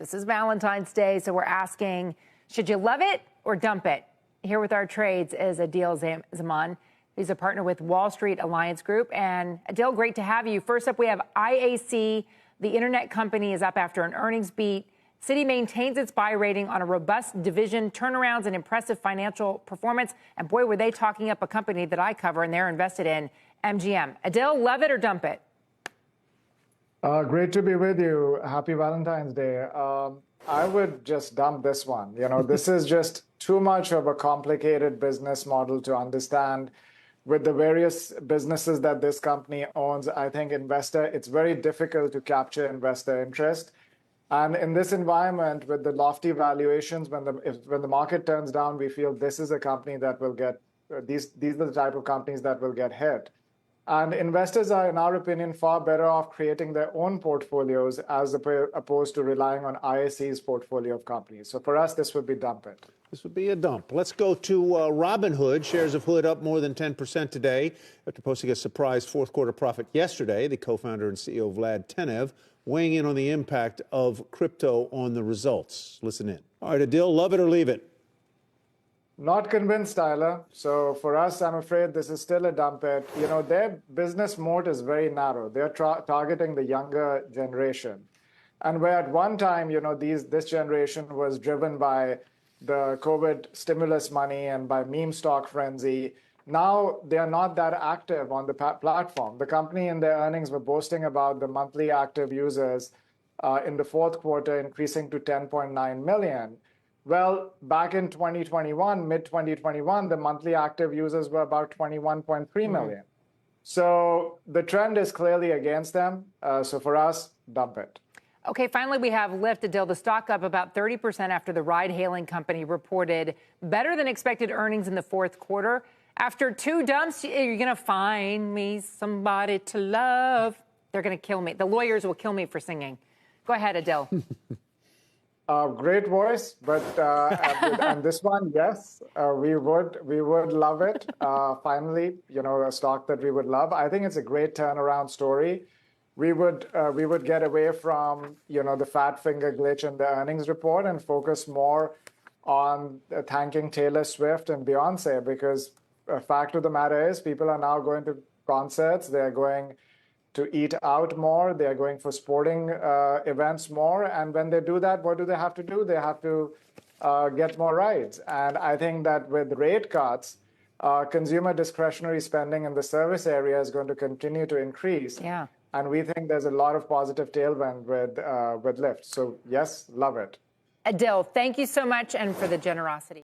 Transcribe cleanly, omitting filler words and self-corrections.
This is Valentine's Day, so we're asking, should you love it or dump it? Here with our trades is Aadil Zaman. He's a partner with Wall Street Alliance Group. And Aadil, great to have you. First up, we have IAC. The internet company is up after an earnings beat. Citi maintains its buy rating on a robust division, turnarounds, and impressive financial performance. And boy, were they talking up a company that I cover and they're invested in, MGM. Aadil, love it or dump it? Great to be with you. Happy Valentine's Day. I would just dump this one. This is just too much of a complicated business model to understand. With the various businesses that this company owns, I think it's very difficult to capture investor interest. And in this environment, with the lofty valuations, when the market turns down, we feel this is a company that will get, these are the type of companies that will get hit. And investors are, in our opinion, far better off creating their own portfolios as opposed to relying on IAC's portfolio of companies. So for us, this would be dump it. This would be a dump. Let's go to Robinhood. Shares of Hood up more than 10% today after posting a surprise fourth quarter profit yesterday. The co-founder and CEO Vlad Tenev weighing in on the impact of crypto on the results. Listen in. All right, Aadil, love it or leave it? Not convinced, Tyler. So for us, I'm afraid this is still a dump it. Their business moat is very narrow. They're targeting the younger generation. And where at one time, this generation was driven by the COVID stimulus money and by meme stock frenzy, now they are not that active on the platform. The company in their earnings were boasting about the monthly active users in the fourth quarter increasing to 10.9 million. Well, back in 2021, mid-2021, the monthly active users were about 21.3 million. So the trend is clearly against them. So for us, dump it. Okay, finally, we have Lyft. Aadil, the stock up about 30% after the ride-hailing company reported better than expected earnings in the fourth quarter. After two dumps, you're going to find me somebody to love. They're going to kill me. The lawyers will kill me for singing. Go ahead, Aadil. Great voice, but on this one, yes, we would love it. Finally, a stock that we would love. I think it's a great turnaround story. We would get away from the fat finger glitch in the earnings report and focus more on thanking Taylor Swift and Beyonce, because the fact of the matter is people are now going to concerts. They're going to eat out more. They're going for sporting events more. And when they do that, what do they have to do? They have to get more rides. And I think that with rate cuts, consumer discretionary spending in the service area is going to continue to increase. Yeah. And we think there's a lot of positive tailwind with Lyft. So yes, love it. Aadil, thank you so much and for the generosity.